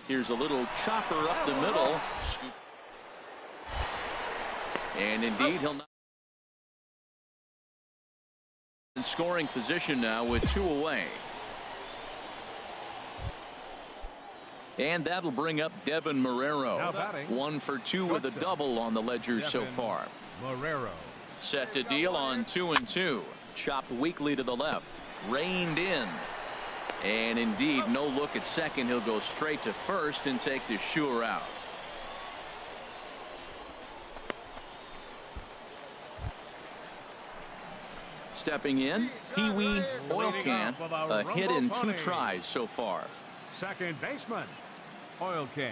Here's a little chopper up the middle. And indeed, he'll not in scoring position now with 2 away. And that'll bring up Devin Marrero. 1 for 2 with a double on the ledger so far. Marrero set to deal on 2-2. Chopped weakly to the left. Reined in. And indeed, no look at second. He'll go straight to first and take the sure out. Stepping in, Pee Wee Oilcan, a hit in 2 tries so far. Second baseman, Oilcan.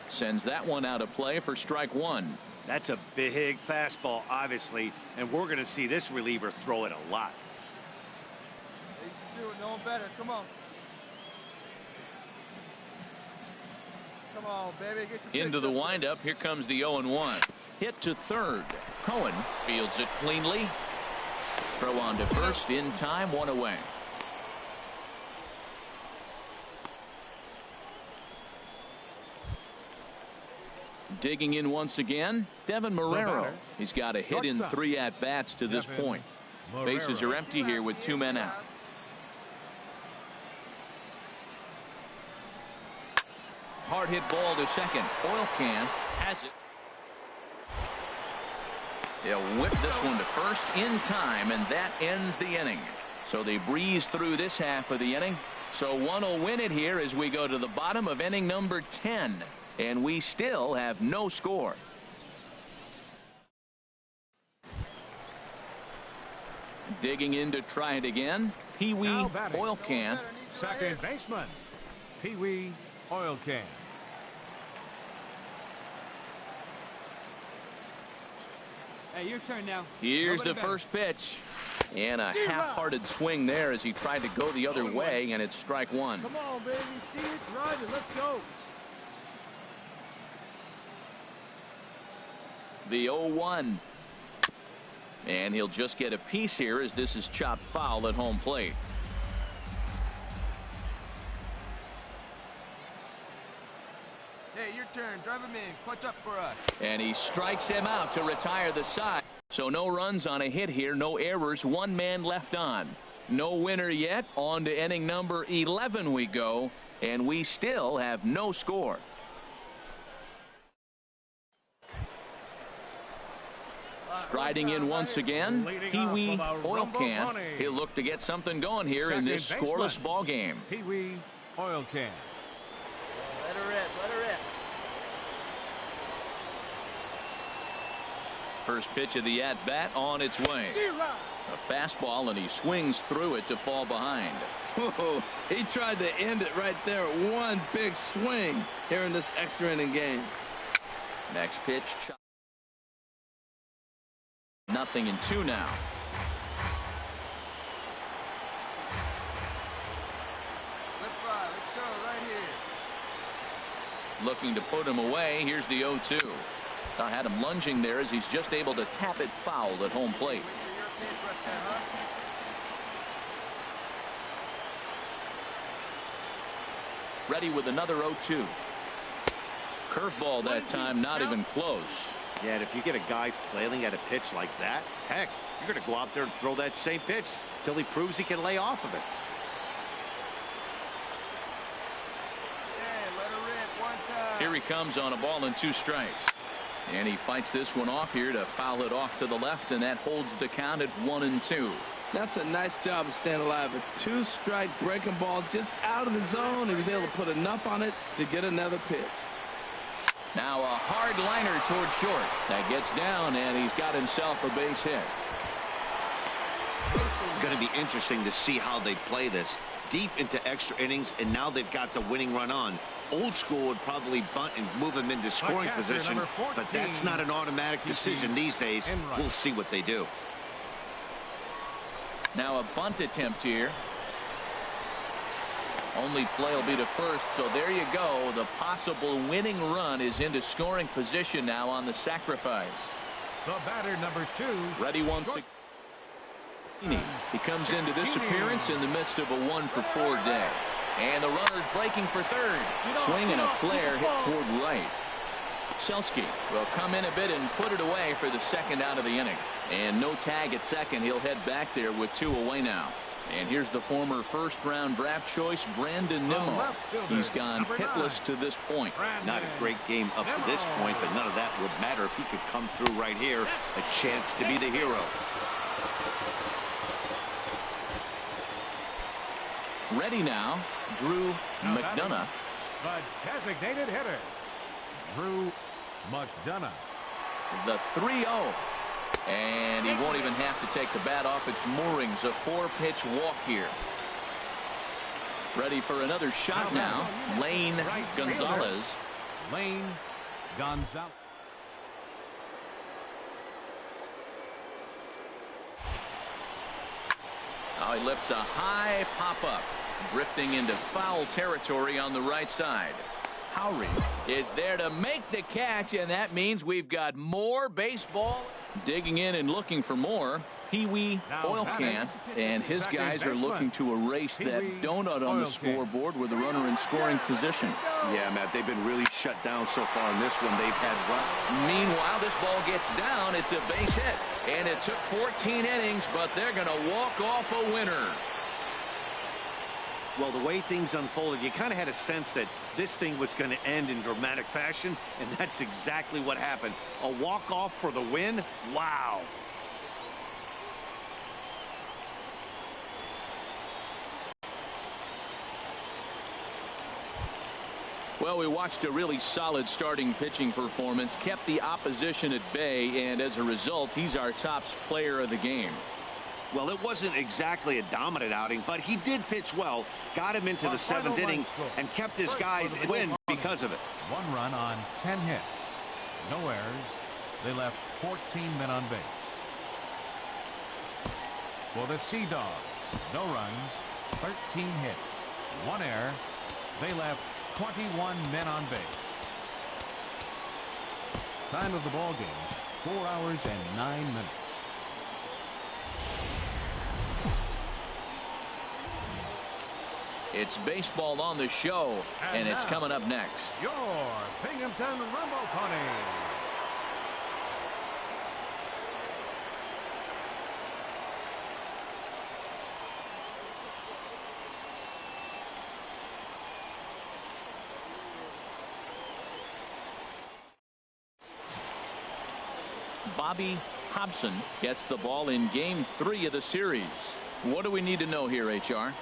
Sends that one out of play for strike 1. That's a big fastball, obviously, and we're going to see this reliever throw it a lot. You do it, no one better. Come on. Come on, baby. Get your into the windup. Here comes the 0-1. Hit to third. Cohen fields it cleanly. Throw on to first in time. 1 away. Digging in once again, Devin Marrero. He's got a hit in 3 at-bats to this point. Bases are empty here with 2 men out. Hard hit ball to second. Oilcan has it. They'll whip this one to first in time, and that ends the inning. So they breeze through this half of the inning. So one will win it here as we go to the bottom of inning number 10. And we still have no score. Digging in to try it again. Pee Wee Oilcan. Second baseman, Pee Wee Oilcan. Hey, your turn now. Here's the first pitch. And a half-hearted swing there as he tried to go the other way, and it's strike 1. Come on, baby. See it, drive it. Let's go. The 0-1. And he'll just get a piece here as this is chopped foul at home plate. Hey, your turn. Drive him in. Clutch up for us. And he strikes him out to retire the side. So no runs on a hit here. No errors. 1 man left on. No winner yet. On to inning number 11 we go. And we still have no score. Striding in once again, Pee Wee Oilcan. He'll look to get something going here in this scoreless ball game. Pee Wee Oilcan. Let her rip. Let her rip. First pitch of the at-bat on its way. A fastball, and he swings through it to fall behind. Whoa, he tried to end it right there. 1 big swing here in this extra inning game. Next pitch. 0-2 now. Let's fly. Let's go right here. Looking to put him away. Here's the 0-2. I had him lunging there as he's just able to tap it foul at home plate. Ready with another 0-2. Curveball that time, not even close. Yeah, and if you get a guy flailing at a pitch like that, heck, you're going to go out there and throw that same pitch till he proves he can lay off of it. Hey, let her rip 1 time. Here he comes on a ball and 2 strikes. And he fights this one off here to foul it off to the left, and that holds the count at 1-2. That's a nice job of staying alive. A 2-strike breaking ball just out of the zone. He was able to put enough on it to get another pitch. Now a hard liner toward short. That gets down, and he's got himself a base hit. Going to be interesting to see how they play this. Deep into extra innings, and now they've got the winning run on. Old school would probably bunt and move him into scoring position, but that's not an automatic decision these days. We'll see what they do. Now a bunt attempt here. Only play will be to first, so there you go. The possible winning run is into scoring position now on the sacrifice. The batter, number 2. Ready once again. He comes into this appearance in the midst of a 1-for-4 day. And the runner's breaking for third. Swing and a flare hit toward right. Selski will come in a bit and put it away for the second out of the inning. And no tag at second. He'll head back there with 2 away now. And here's the former first-round draft choice, Brandon Nimmo. He's gone hitless to this point. Not a great game up to this point, but none of that would matter if he could come through right here. A chance to be the hero. Ready now, Drew McDonough. The designated hitter, Drew McDonough. The 3-0. And he won't even have to take the bat off its moorings. A 4-pitch walk here. Ready for another shot now. Lane Gonzalez. Lane Gonzalez. Now he lifts a high pop-up. Drifting into foul territory on the right side. Howry is there to make the catch, and that means we've got more baseball. Digging in and looking for more, Pee Wee Oil Can, and his guys are looking to erase that donut on the scoreboard with the runner in scoring position. Yeah, Matt, they've been really shut down so far in this one. They've had run. Meanwhile, this ball gets down. It's a base hit, and it took 14 innings, but they're going to walk off a winner. Well, the way things unfolded, you kind of had a sense that this thing was going to end in dramatic fashion, and that's exactly what happened. A walk-off for the win? Wow. Well, we watched a really solid starting pitching performance, kept the opposition at bay, and as a result, he's our top player of the game. Well, it wasn't exactly a dominant outing, but he did pitch well, got him into the 7th inning, and kept his guys in win because of it. 1 run on 10 hits. No errors. They left 14 men on base. For the Sea Dogs, no runs, 13 hits, 1 error. They left 21 men on base. Time of the ball game, 4 hours and 9 minutes. It's baseball on the show, and it's coming up next. Your Binghamton Rumble Pony. Bobby Hobson gets the ball in game 3 of the series. What do we need to know here, HR?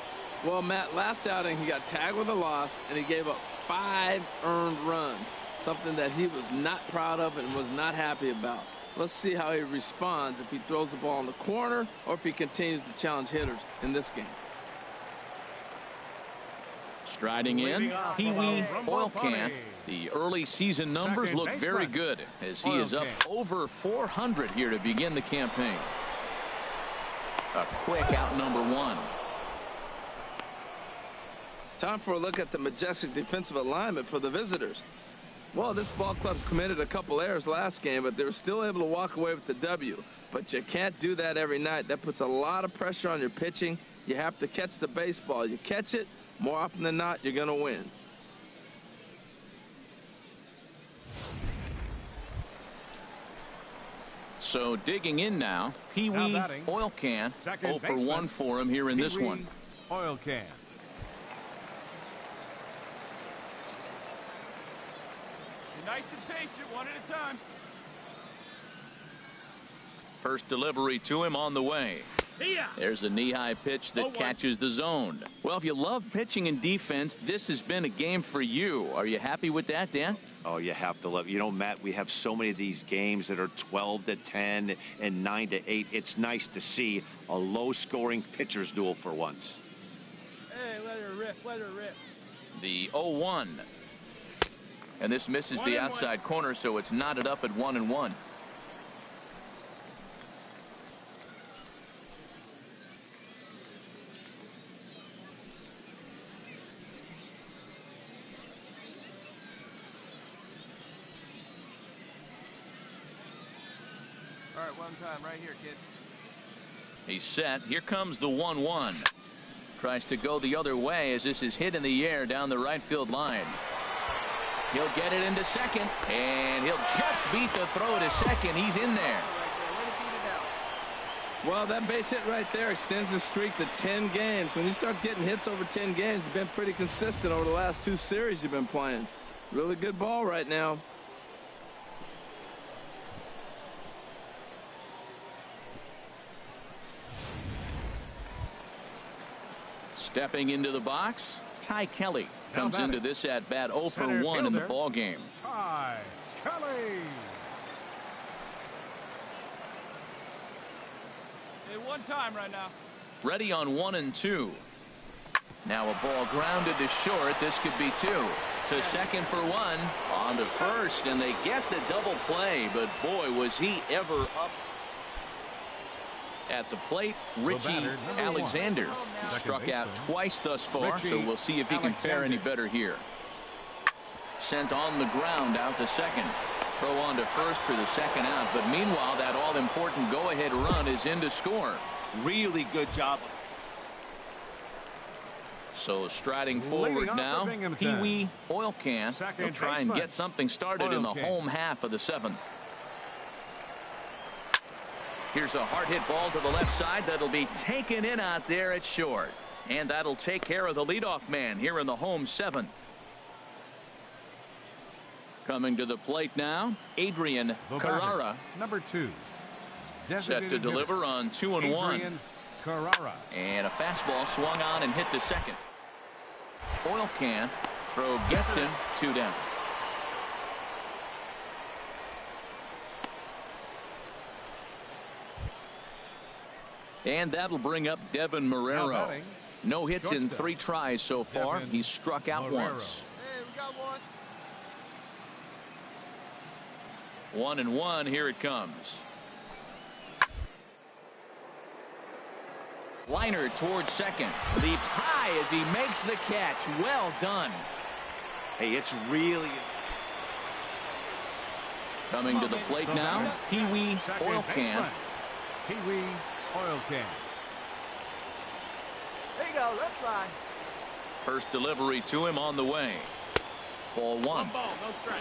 Well, Matt, last outing he got tagged with a loss, and he gave up 5 earned runs, something that he was not proud of and was not happy about. Let's see how he responds if he throws the ball in the corner or if he continues to challenge hitters in this game. Striding in, Pee Wee Oil Can. The early season numbers look very good as he is up over 400 here to begin the campaign. A quick out number 1. Time for a look at the majestic defensive alignment for the visitors. Well, this ball club committed a couple errors last game, but they were still able to walk away with the W. But you can't do that every night. That puts a lot of pressure on your pitching. You have to catch the baseball. You catch it, more often than not, you're going to win. So digging in now, Pee Wee Oil Can. 0 for 1 for him here in this one. Oil Can. Nice and patient, one at a time. First delivery to him on the way. There's a knee-high pitch that catches the zone. Well, if you love pitching and defense, this has been a game for you. Are you happy with that, Dan? Oh, you have to love. You know, Matt, we have so many of these games that are 12-10 and 9-8. It's nice to see a low-scoring pitcher's duel for once. Hey, let her rip, let her rip. The 0-1. And this misses the outside corner, so it's knotted up at 1-1. All right, one time right here, kid. He's set. Here comes the 1-1. Tries to go the other way as this is hit in the air down the right field line. He'll get it into second, and he'll just beat the throw to second. He's in there. Well, that base hit right there extends the streak to 10 games. When you start getting hits over 10 games, you've been pretty consistent over the last 2 series you've been playing. Really good ball right now. Stepping into the box, Ty Kelly comes into this at bat 0 for 1 in the ball game. Ty Kelly. One time right now. Ready on 1 and 2. Now a ball grounded to short. This could be 2. To second for 1. On to first, and they get the double play. But boy, was he ever up at the plate. Richie Alexander. He struck out twice thus far, so we'll see if he can fare any better here. Sent on the ground out to second. Throw on to first for the second out, but meanwhile that all-important go-ahead run is in to score. Really good job. So striding forward now, Pee Wee Oil Can will try and get something started in the home half of the 7th. Here's a hard hit ball to the left side that'll be taken in out there at short, and that'll take care of the leadoff man here in the home 7th. Coming to the plate now, Adrian Carrara. Number 2. Set to deliver on 2 and 1. Carrara. And a fastball swung on and hit to second. Oil Can throw gets him 2 down. And that'll bring up Devin Marrero. No hits in 3 tries so far. He's struck out once. Hey, we got 1. 1 and 1. Here it comes. Liner towards second. Leaps high as he makes the catch. Well done. Hey, it's really coming to the plate now. Pee Wee Oil Can. Pee Wee Oil Can. There you go. Left line. First delivery to him on the way. Ball 1. 1 ball, no strike.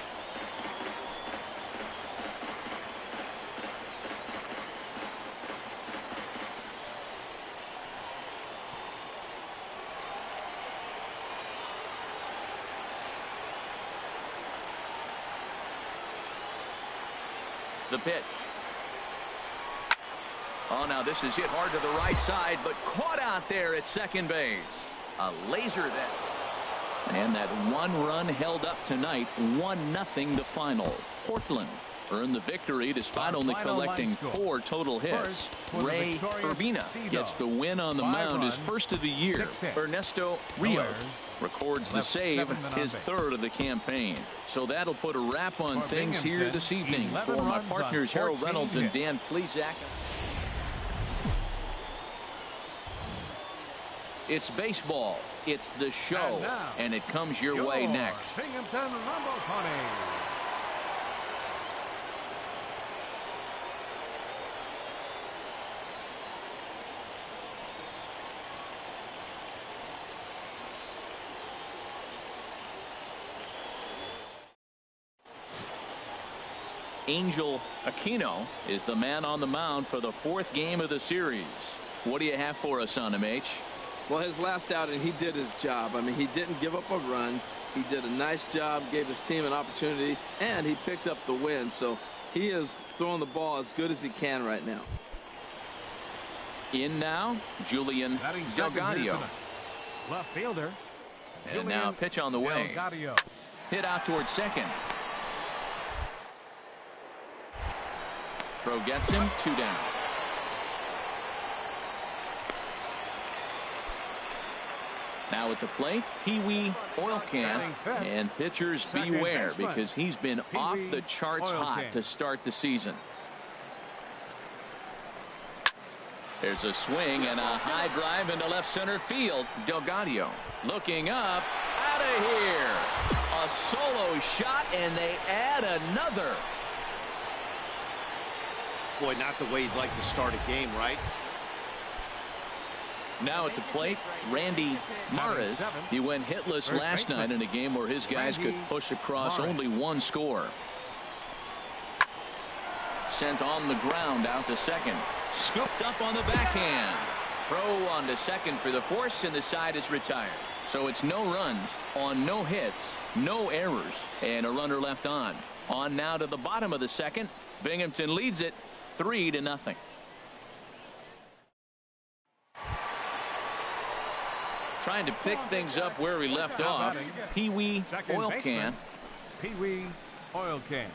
The pitch. Oh, now this is hit hard to the right side, but caught out there at second base. A laser that. And that 1 run held up tonight. 1-0 the final. Portland earned the victory despite only collecting 4 total hits. Ray Urbina gets the win on the mound, his first of the year. Ernesto Rios records the save, his 3rd of the campaign. So that'll put a wrap on things here this evening. For my partners Harold Reynolds and Dan Plesac. It's baseball. It's the show, and it comes your way next. Binghamton Rumble Pony. Angel Aquino is the man on the mound for the 4th game of the series. What do you have for us on him, H? Well, his last outing, he did his job. I mean, he didn't give up a run. He did a nice job, gave his team an opportunity, and he picked up the win. So he is throwing the ball as good as he can right now. In now, Julian Delgadio. Left fielder. And now a pitch on the way. Delgadio. Hit out towards second. Throw gets him 2 down. Now at the plate, Pee Wee Oil Can, and pitchers beware because he's been off the charts hot to start the season. There's a swing and a high drive into left center field. Delgadio looking up, out of here. A solo shot, and they add Boy, not the way you'd like to start a game, right? Now at the plate, Randy Maris. He went hitless last night in a game where his guys could push across only one score. Sent on the ground out to second. Scooped up on the backhand. Throw on to second for the force, and the side is retired. So it's no runs on no hits, no errors, and a runner left on. On now to the bottom of the second. Binghamton leads it 3-0. Trying to pick things up where we left off. Pee Wee Oil Can. Pee Wee Oil Can.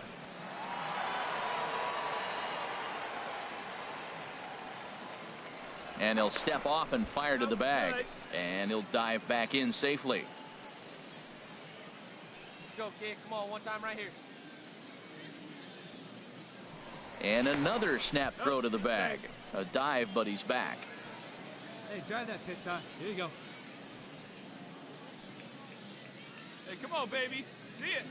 And he'll step off and fire to the bag. And he'll dive back in safely. Let's go, kid. Come on, one time right here. And another snap throw to the bag. A dive, but he's back. Hey, drive that pitch, huh? Here you go. Hey, come on, baby. See it.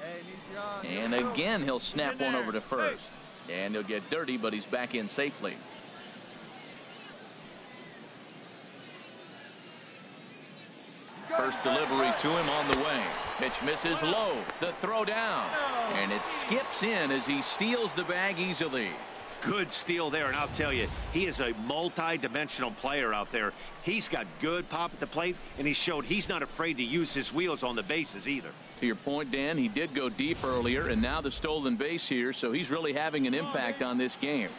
Hey, needs you on. And again, he'll snap one over to first. And he'll get dirty, but he's back in safely. First delivery to him on the way. Pitch misses low. The throw down. And it skips in as he steals the bag easily. Good steal there, and I'll tell you, he is a multi-dimensional player out there. He's got good pop at the plate, and he showed he's not afraid to use his wheels on the bases either. To your point, Dan, he did go deep earlier, and now the stolen base here, so he's really having an impact on this game.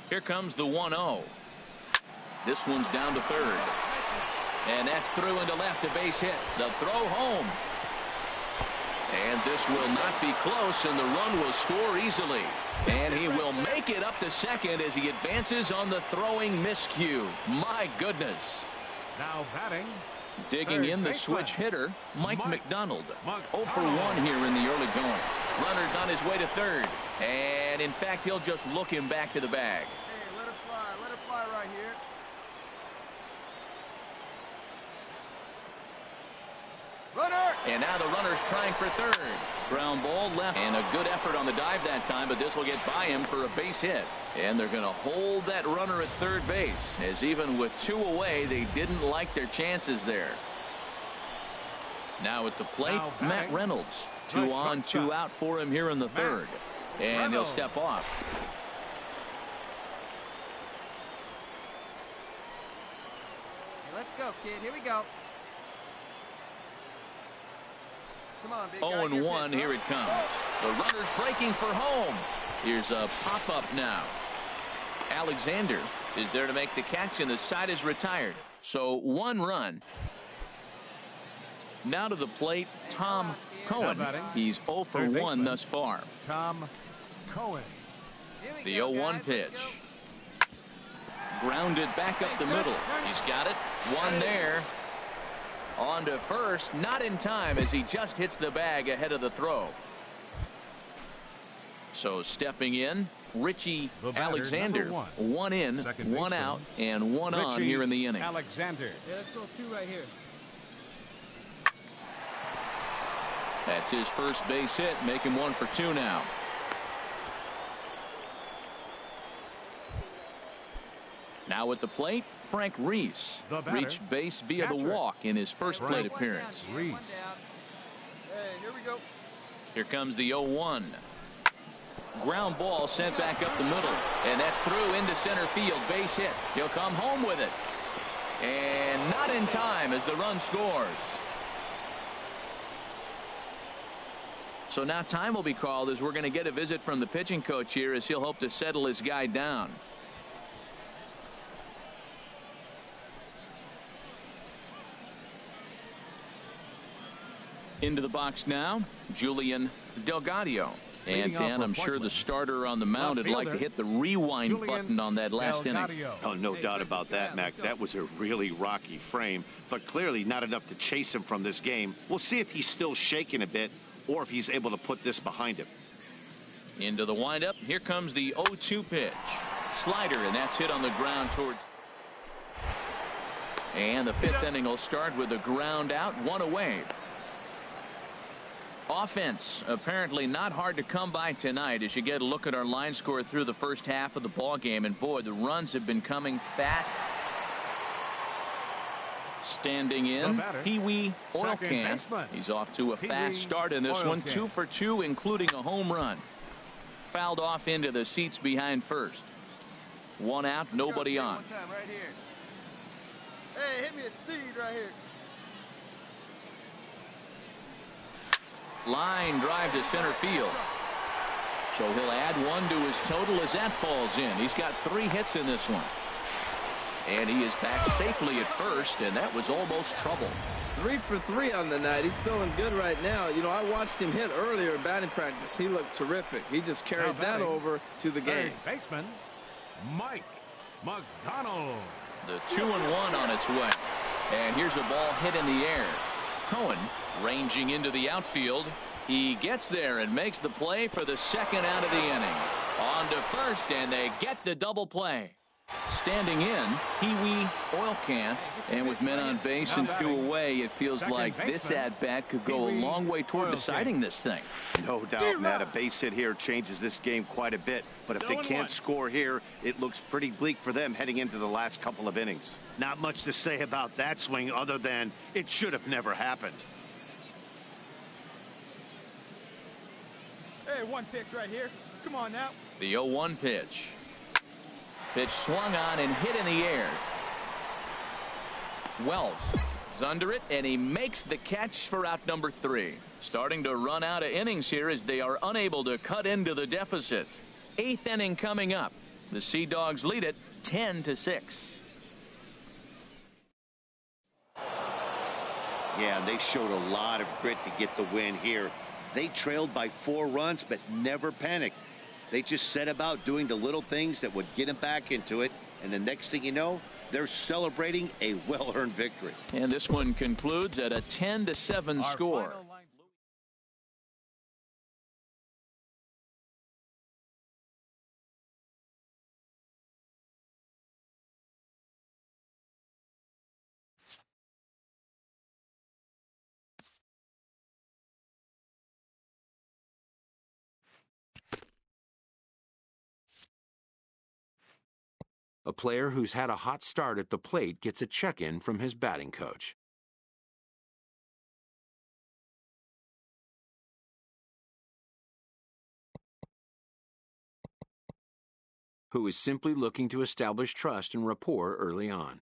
Here comes the 1-0. This one's down to third. And that's through into left, a base hit. The throw home. And this will not be close, and the run will score easily. And he will make it up to second as he advances on the throwing miscue. My goodness. Now batting. Digging in the switch hitter, Mike McDonald. 0 for 1 here in the early going. Runner's on his way to third. And in fact, he'll just look him back to the bag. Hey, let it fly right here. Runner! And now the runner's trying for third. Ground ball left. And a good effort on the dive that time, but this will get by him for a base hit. And they're going to hold that runner at third base, as even with 2 away, they didn't like their chances there. Now at the plate, Matt Reynolds. 2 on, 2 out for him here in the third. And he'll step off. Hey, let's go, kid. Here we go. Come on, big guy. 0-1, here it comes. The runner's breaking for home. Here's a pop-up now. Alexander is there to make the catch, and the side is retired. So 1 run. Now to the plate, Tom Cohen. He's 0 for 1 thus far. Tom Cohen. The 0-1 pitch. Grounded back up the middle. He's got it. 1 there. On to first, not in time as he just hits the bag ahead of the throw. So stepping in, Richie Alexander. 1 in, 1 out, and 1 on here in the inning. Alexander. Yeah, let's go 2 right here. That's his first base hit, making 1 for 2 now. Now at the plate, Frank Reese reached base via the walk in his first plate appearance. Reese. Hey, here we go. Here comes the 0-1. Ground ball sent back up the middle, and that's through into center field. Base hit. He'll come home with it. And not in time as the run scores. So now time will be called as we're going to get a visit from the pitching coach here as he'll hope to settle his guy down. Into the box now, Julian Delgado. And Dan, I'm sure the starter on the mound would like to hit the rewind button on that last inning. Oh, no doubt about that, Mac. That was a really rocky frame, but clearly not enough to chase him from this game. We'll see if he's still shaking a bit or if he's able to put this behind him. Into the windup. Here comes the 0-2 pitch. Slider, and that's hit on the ground towards. And the 5th inning will start with a ground out, 1 away. Offense apparently not hard to come by tonight as you get a look at our line score through the first half of the ball game. And boy, the runs have been coming fast. Standing in, Pee-wee Oilcan. He's off to a fast start in this one. 2 for 2, including a home run. Fouled off into the seats behind first. 1 out, nobody on. Right here. Hey, hit me a seed right here. Line drive to center field. So he'll add 1 to his total as that falls in. He's got 3 hits in this one. And he is back safely at first, and that was almost trouble. 3 for 3 on the night. He's feeling good right now. You know, I watched him hit earlier in batting practice. He looked terrific. He just carried that over to the game. Baseman Mike McDonald. The 2-1 on its way. And here's a ball hit in the air. Cohen ranging into the outfield. He gets there and makes the play for the 2nd out of the inning. On to first, and they get the double play. Standing in, Pee-wee Oilcan, and with men on base and 2 away, it feels like this at-bat could go a long way toward deciding this thing. No doubt, Matt. A base hit here changes this game quite a bit, but if they can't score here, it looks pretty bleak for them heading into the last couple of innings. Not much to say about that swing other than it should have never happened. Hey, 1 pitch right here. Come on now. The 0-1 pitch. Pitch swung on and hit in the air. Wells is under it, and he makes the catch for out number 3. Starting to run out of innings here as they are unable to cut into the deficit. 8th inning coming up. The Sea Dogs lead it 10-6. Yeah, they showed a lot of grit to get the win here. They trailed by 4 runs, but never panicked. They just set about doing the little things that would get them back into it. And the next thing you know, they're celebrating a well-earned victory. And this one concludes at a 10-7 score. A player who's had a hot start at the plate gets a check-in from his batting coach. Who is simply looking to establish trust and rapport early on.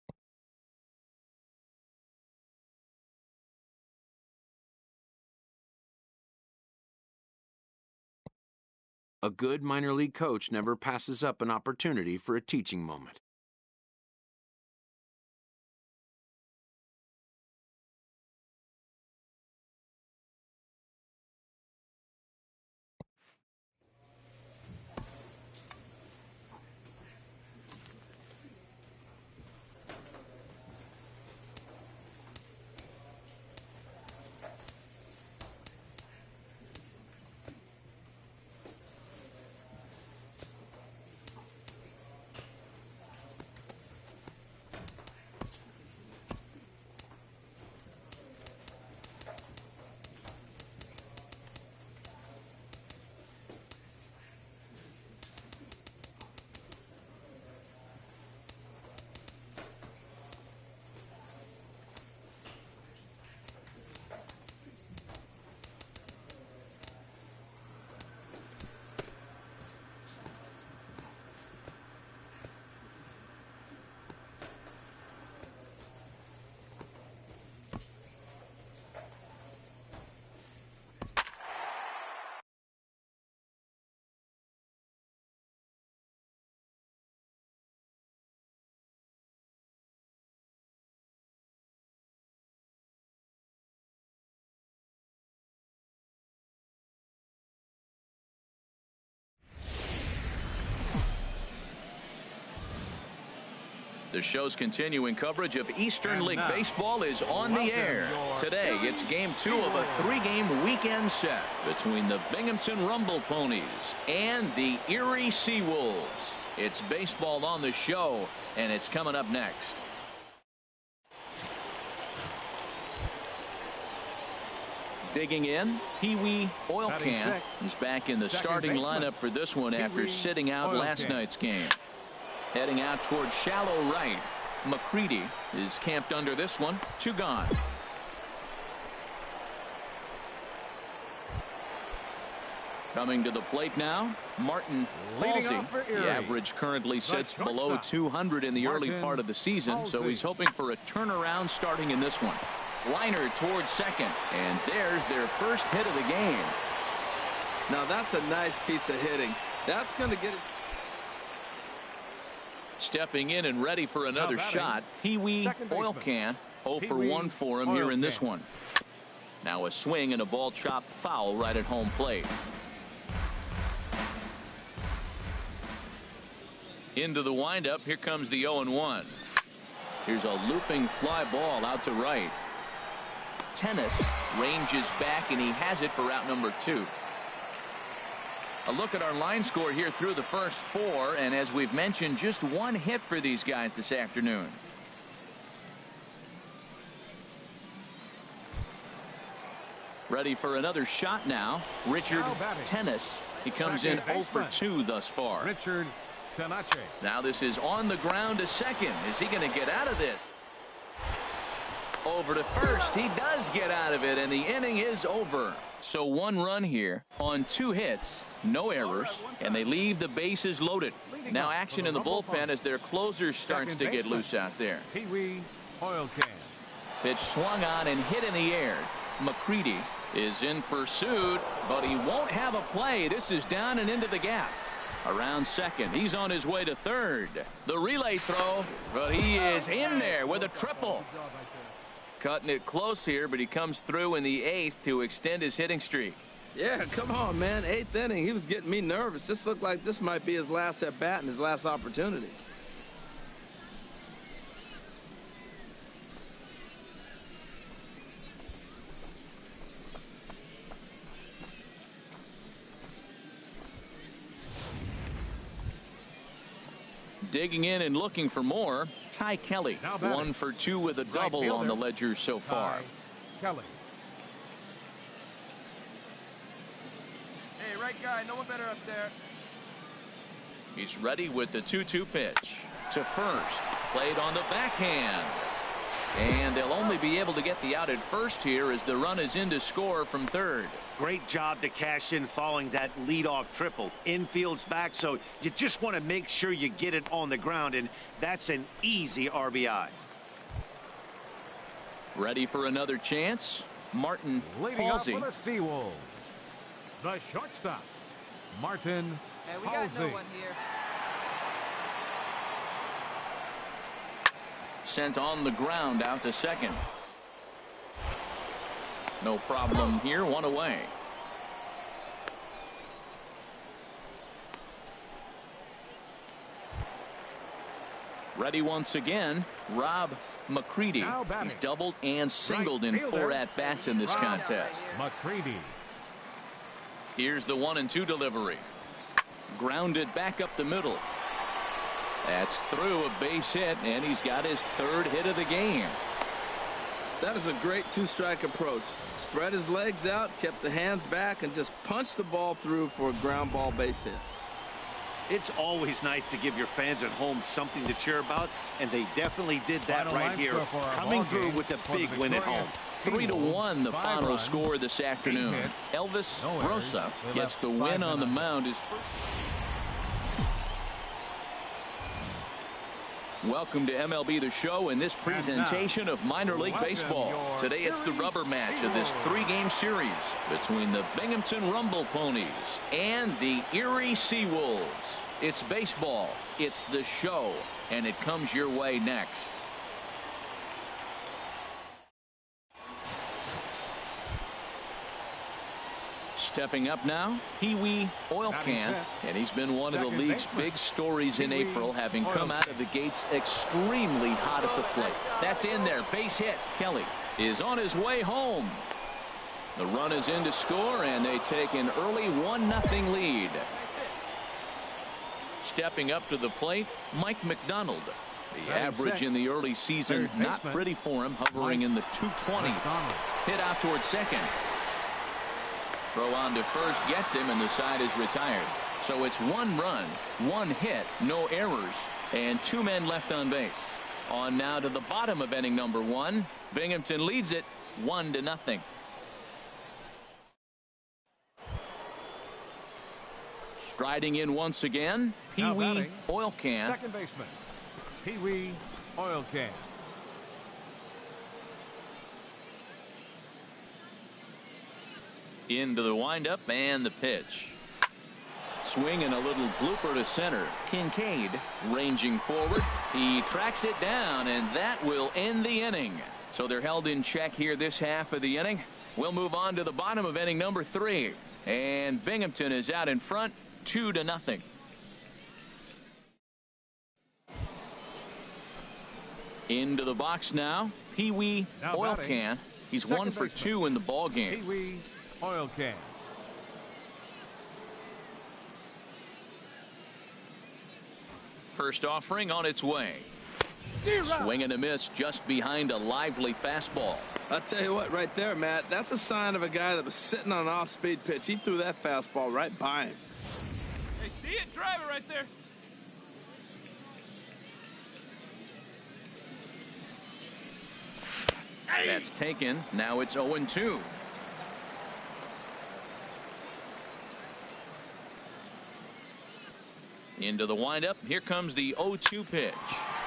A good minor league coach never passes up an opportunity for a teaching moment. The show's continuing coverage of Eastern League Baseball is on the air. Today, it's Game 2 of a 3-game weekend set between the Binghamton Rumble Ponies and the Erie Seawolves. It's baseball on the show, and it's coming up next. Digging in, Pee Wee Oil Can is back in the starting lineup for this one after sitting out last night's game. Heading out towards shallow right, McCready is camped under this one. 2 gone. Coming to the plate now, Martin Halsey. The average currently sits below 200 in the early part of the season, so he's hoping for a turnaround starting in this one. Liner towards second, and there's their first hit of the game. Now that's a nice piece of hitting. That's going to get it. Stepping in and ready for another shot, Pee Wee Oil Can. 0 for 1 for him here in this one. Now a swing and a ball chopped foul right at home plate. Into the windup, here comes the 0-1. Here's a looping fly ball out to right. Tennis ranges back, and he has it for out number 2. A look at our line score here through the first 4, and as we've mentioned, just 1 hit for these guys this afternoon. Ready for another shot now, Richard Tennis. He comes in 0 for 2 thus far. Richard Tenace. Now this is on the ground to second. Is he going to get out of this? Over to first. He does get out of it, and the inning is over. So 1 run here on 2 hits, no errors, and they leave the bases loaded. Now action in the bullpen as their closer starts to get loose out there. Pee Wee Oil Can. Pitch swung on and hit in the air. McCready is in pursuit, but he won't have a play. This is down and into the gap. Around second, he's on his way to third. The relay throw, but he is in there with a triple. Cutting it close here, but he comes through in the 8th to extend his hitting streak. Yeah, come on, man. 8th inning. He was getting me nervous. This looked like this might be his last at bat and his last opportunity. Digging in and looking for more, Ty Kelly. 1 for 2 with a double on the ledger so far. Kelly. Hey, right guy, no one better up there. He's ready with the 2-2 pitch. To first, played on the backhand. And they'll only be able to get the out at first here as the run is in to score from third. Great job to cash in following that leadoff triple. Infield's back, so you just want to make sure you get it on the ground, and that's an easy RBI. Ready for another chance? Martin Leading off Halsey. for the Seawolves, the shortstop, Martin Hey, we got no Halsey. one here. Sent on the ground out to second. No problem here, 1 away. Ready once again, Rob McCready. He's doubled and singled in 4 at-bats in this contest. McCready. Here's the 1-2 delivery. Grounded back up the middle. That's through a base hit, and he's got his 3rd hit of the game. That is a great 2-strike approach. Spread his legs out, kept the hands back, and just punched the ball through for a ground ball base hit. It's always nice to give your fans at home something to cheer about, and they definitely did that right here, coming through with a big win at home. 3-1 the final score this afternoon. Elvis Rosa gets the win on the mound. Welcome to MLB The Show and this presentation of minor league baseball. Today it's the rubber match of this 3-game series between the Binghamton Rumble Ponies and the Erie Seawolves. It's baseball, it's the show, and it comes your way next. Stepping up now, Pee Wee Oil Can, and he's been one of the league's big stories in April, having come out of the gates extremely hot at the plate. That's in there, base hit. Kelly is on his way home. The run is in to score, and they take an early 1-0 lead. Stepping up to the plate, Mike McDonald. The average in the early season, not pretty for him, hovering in the 220s. Hit out towards second. Throw on to first gets him, and the side is retired. So it's 1 run, 1 hit, no errors, and 2 men left on base. On now to the bottom of inning number 1. Binghamton leads it 1-0. Striding in once again, Pee Wee Oil Can. Second baseman, Pee Wee Oil Can. Into the windup and the pitch. Swing and a little blooper to center. Kincaid ranging forward. He tracks it down, and that will end the inning. So they're held in check here this half of the inning. We'll move on to the bottom of inning number 3. And Binghamton is out in front 2-0. Into the box now, Pee Wee Oil Can. He's 1 for 2 in the ball game. Pee Wee Oil Can. First offering on its way. Swing and a miss just behind a lively fastball. I'll tell you what, right there, Matt, that's a sign of a guy that was sitting on an off-speed pitch. He threw that fastball right by him. Hey, see it? Drive it right there. That's taken. Now it's 0-2. Into the windup. Here comes the 0-2 pitch.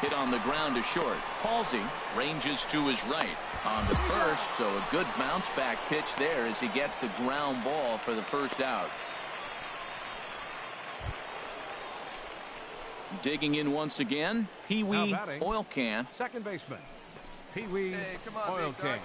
Hit on the ground to short. Halsey ranges to his right on the first, so a good bounce back pitch there as he gets the ground ball for the first out. Digging in once again, Pee Wee Oil Can. Second baseman, Pee Wee Oil Can.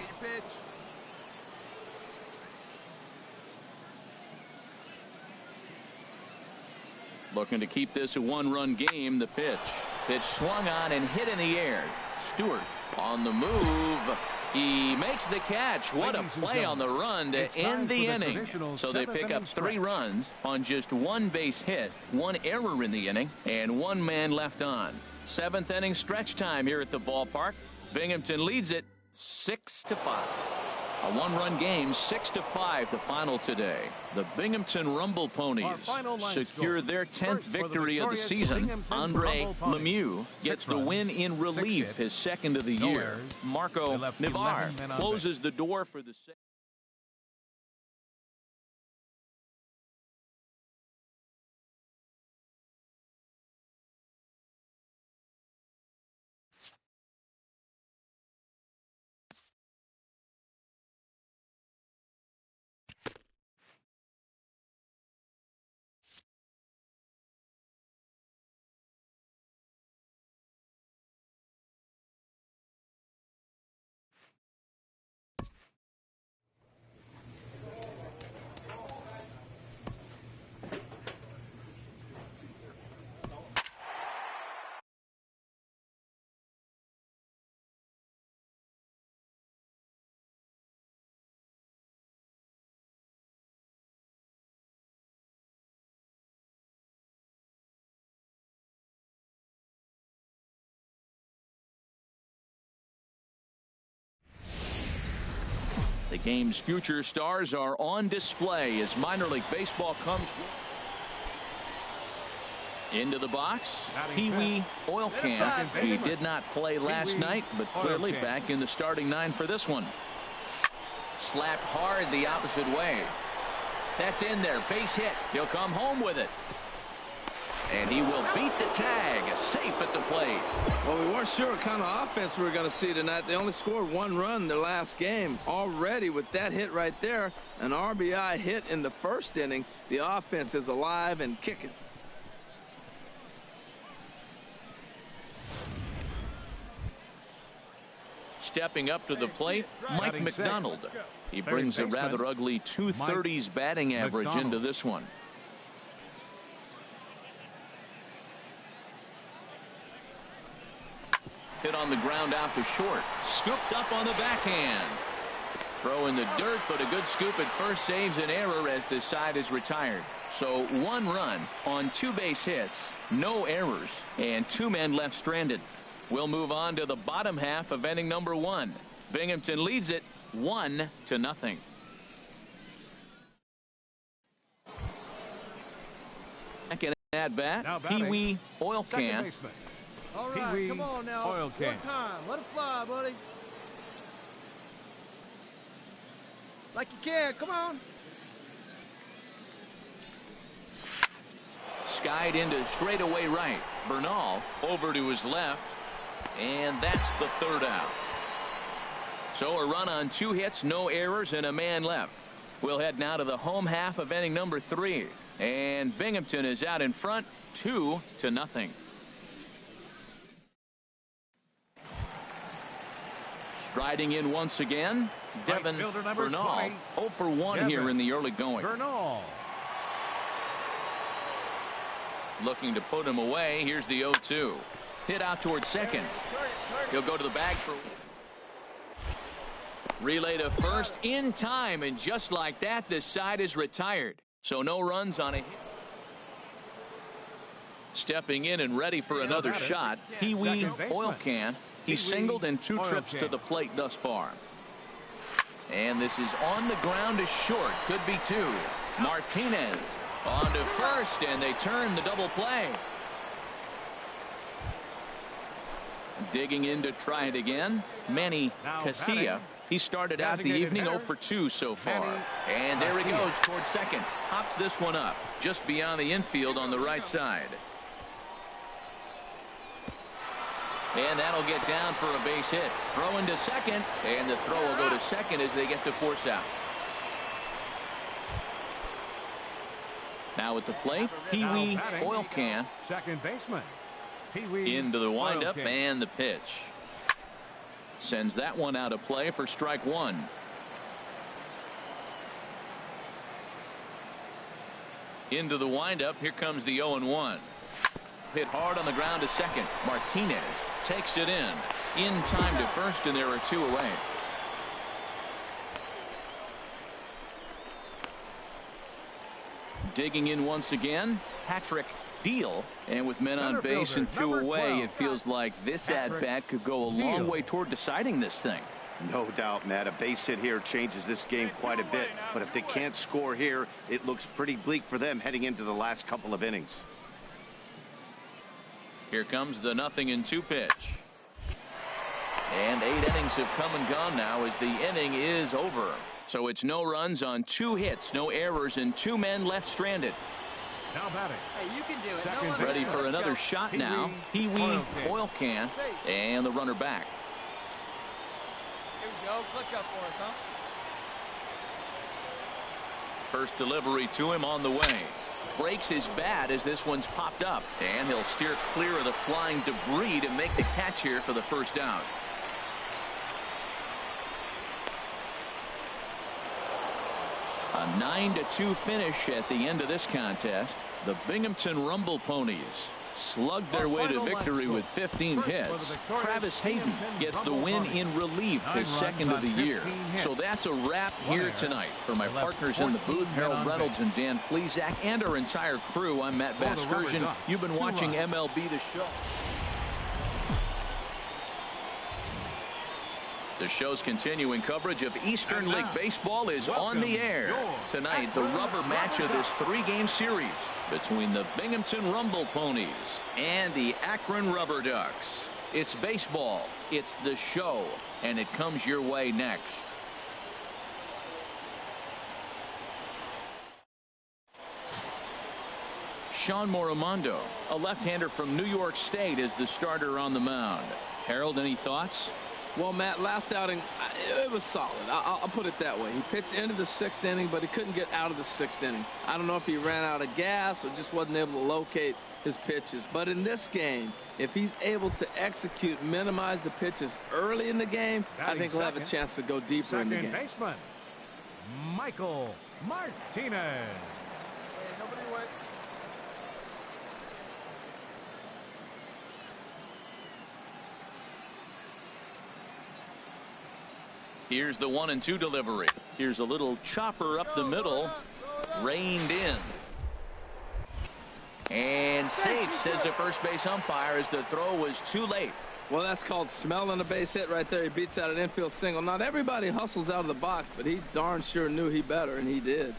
Looking to keep this a 1-run game. The pitch. Pitch swung on and hit in the air. Stewart on the move. He makes the catch. What a play on the run to end the inning. So they pick up 3 runs on just 1 base hit, 1 error in the inning, and 1 man left on. 7th inning stretch time here at the ballpark. Binghamton leads it 6-5. A 1-run game, 6-5 the final today. The Binghamton Rumble Ponies secure their 10th victory of the season. Andre Lemieux gets the win in relief, his 2nd of the year. Marco Navarre closes the door for the The game's future stars are on display as minor league baseball comes into the box. Pee Wee Oil Can. He did not play last night, but clearly back in the starting 9 for this one. Slapped hard the opposite way. That's in there. Base hit. He'll come home with it. And he will beat the tag, safe at the plate. Well, we weren't sure what kind of offense we were going to see tonight. They only scored 1 run in their last game. Already with that hit right there, an RBI hit in the 1st inning, the offense is alive and kicking. Stepping up to the plate, Mike McDonald. He brings a rather ugly 230s batting average into this one. Hit on the ground out to short. Scooped up on the backhand. Throw in the dirt, but a good scoop at first saves an error as this side is retired. So 1 run on 2 base hits, no errors, and 2 men left stranded. We'll move on to the bottom half of inning number 1. Binghamton leads it 1-0. At bat, Pee Wee Oil Can. All right, come on now. Oil Can. One time. Let it fly, buddy. Like you can. Come on. Skied into straightaway right. Bernal over to his left. And that's the third out. So a run on 2 hits, no errors, and a man left. We'll head now to the home half of inning number 3. And Binghamton is out in front, 2-0. Striding in once again, Devin Bernal. 0 for 1 here in the early going. Bernal. Looking to put him away. Here's the 0-2. Hit out towards second. He'll go to the bag for relay to first in time, and just like that, this side is retired. So no runs on a hit. Stepping in and ready for another shot, Pee Wee Oil Can. He's singled in 2 trips to the plate thus far. And this is on the ground is short. Could be 2. Martinez on to first, and they turn the double play. Digging in to try it again, Manny Casilla. He started out the evening 0 for 2 so far. And there he goes towards second. Hops this one up just beyond the infield on the right side. And that'll get down for a base hit. Throw into second, and the throw will go to second as they get the force out. Now at the plate, Pee Wee Oil Can. Second baseman. Pee Wee into the windup and the pitch. Sends that one out of play for strike 1. Into the windup. Here comes the 0-1. Hit hard on the ground to second. Martinez takes it in time to first, and there are 2 away. Digging in once again, Patrick Deal, and with men on base and 2 away, it feels like this at-bat could go a long way toward deciding this thing. No doubt, Matt. A base hit here changes this game quite a bit, but if they can't score here, it looks pretty bleak for them heading into the last couple of innings. Here comes the 0-2 pitch. And 8 innings have come and gone now as the inning is over. So it's no runs on 2 hits, no errors, and 2 men left stranded. Now batting. Hey, you can do it. Ready for another shot now. Pee Wee Oil Can, and the runner back. Here we go. Clutch up for us, huh? First delivery to him on the way. Breaks his bat as this one's popped up, and he'll steer clear of the flying debris to make the catch here for the first out. A 9-2 finish at the end of this contest. The Binghamton Rumble Ponies slugged their way to victory with 15 hits. Travis Hayden gets the win in relief, his second of the year. So that's a wrap here tonight. For my partners in the booth, Harold Reynolds and Dan Plesac, and our entire crew, I'm Matt Vasgersian. You've been watching MLB The Show. The show's continuing coverage of Eastern League Baseball is on the air. Tonight, the rubber match of this 3-game series between the Binghamton Rumble Ponies and the Akron Rubber Ducks. It's baseball, it's the show, and it comes your way next. Sean Morimondo, a left-hander from New York State, is the starter on the mound. Harold, any thoughts? Well, Matt, last outing, it was solid. I'll put it that way. He pitched into the 6th inning, but he couldn't get out of the 6th inning. I don't know if he ran out of gas or just wasn't able to locate his pitches. But in this game, if he's able to execute, minimize the pitches early in the game, I think he'll have a chance to go deeper in the game. Second baseman, Michael Martinez. Hey, nobody went. Here's the 1-2 delivery. Here's a little chopper up the middle. Reined in. And safe, says the first base umpire, as the throw was too late. Well, that's called smelling a base hit right there. He beats out an infield single. Not everybody hustles out of the box, but he darn sure knew he better, and he did.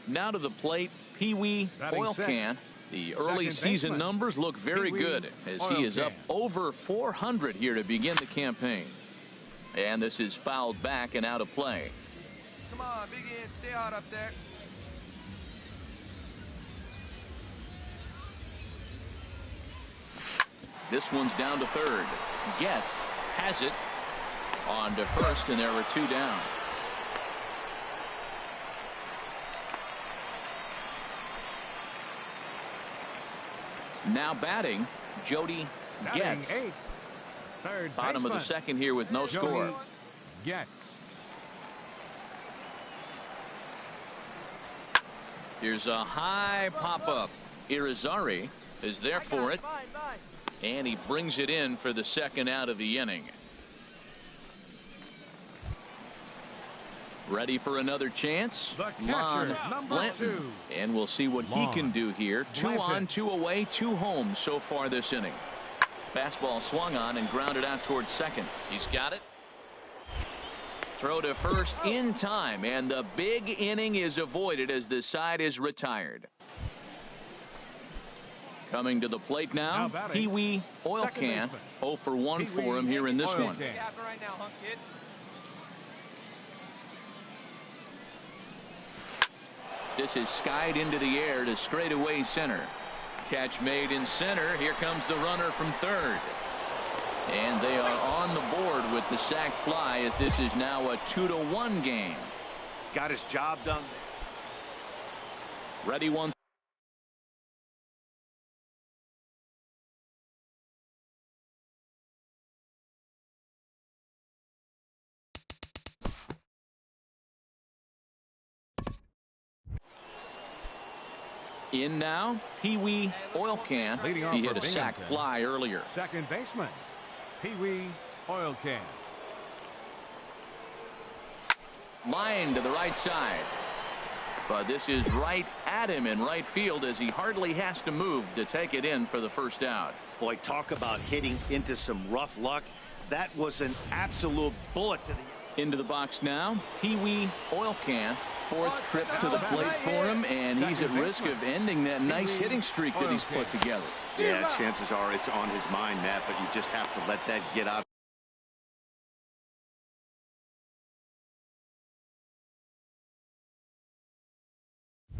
Now to the plate, Pee Wee Oilcan. The early season numbers look very good as he is up over 400 here to begin the campaign. And this is fouled back and out of play. Come on, Big Ed, stay hot up there. This one's down to third. Gets, has it, on to first, and there were two down. Now batting, Jody Getz. Bottom of the second here with no score. Getz. Here's a high pop-up. Irizarry is there for it. And he brings it in for the second out of the inning. Ready for another chance? Lon Blanton. And we'll see what he can do here. 2 on, 2 away, 2 home so far this inning. Fastball swung on and grounded out towards second. He's got it. Throw to first in time, and the big inning is avoided as the side is retired. Coming to the plate now, Pee Wee Oilcan. 0 for 1 for him here in this one. This is skied into the air to straightaway center. Catch made in center. Here comes the runner from third. And they are on the board with the sac fly as this is now a 2-1 game. Got his job done. Ready one. In now, Pee Wee Oilcan. He hit a sac fly earlier. Second baseman, Pee Wee Oilcan. Line to the right side. But this is right at him in right field as he hardly has to move to take it in for the first out. Boy, talk about hitting into some rough luck. That was an absolute bullet to the... Into the box now, Pee Wee Oilcan. 4th trip to the plate for him, and he's at risk of ending that nice hitting streak that he's put together. Yeah, chances are it's on his mind, Matt, but you just have to let that get out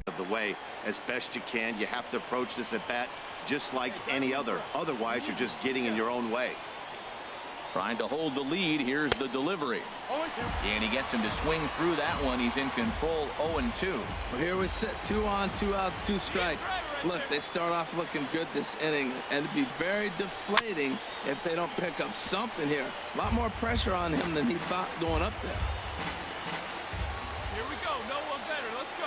of the way as best you can. You have to approach this at bat just like any other. Otherwise, you're just getting in your own way. Trying to hold the lead. Here's the delivery. And he gets him to swing through that one. He's in control. 0-2. Well, here we sit. 2 on, 2 outs, 2 strikes. Look, they start off looking good this inning, and it'd be very deflating if they don't pick up something here. A lot more pressure on him than he thought going up there. Here we go. No one better. Let's go.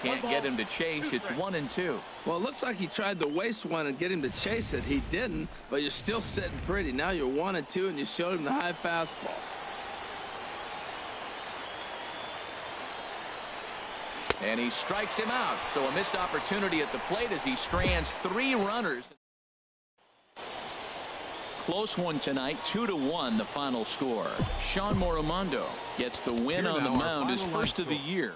Can't get him to chase. It's 1-2. Well, it looks like he tried to waste one and get him to chase it. He didn't, but you're still sitting pretty. Now you're 1-2, and you showed him the high fastball. And he strikes him out. So a missed opportunity at the plate as he strands 3 runners. Close one tonight, 2-1 the final score. Sean Moromondo gets the win on the mound, his first of the year.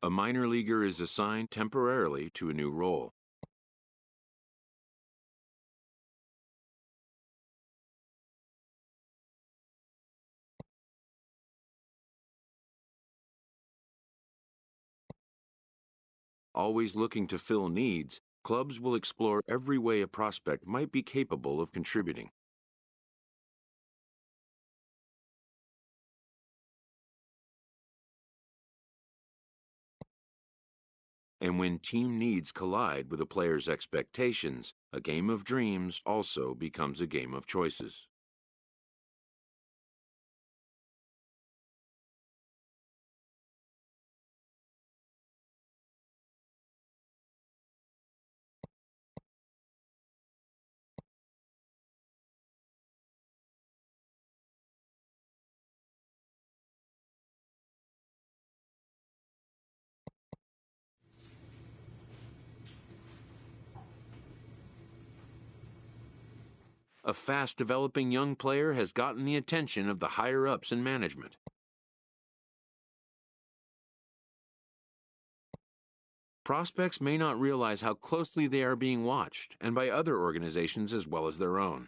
A minor leaguer is assigned temporarily to a new role. Always looking to fill needs, clubs will explore every way a prospect might be capable of contributing. And when team needs collide with a player's expectations, a game of dreams also becomes a game of choices. A fast-developing young player has gotten the attention of the higher-ups in management. Prospects may not realize how closely they are being watched, and by other organizations as well as their own.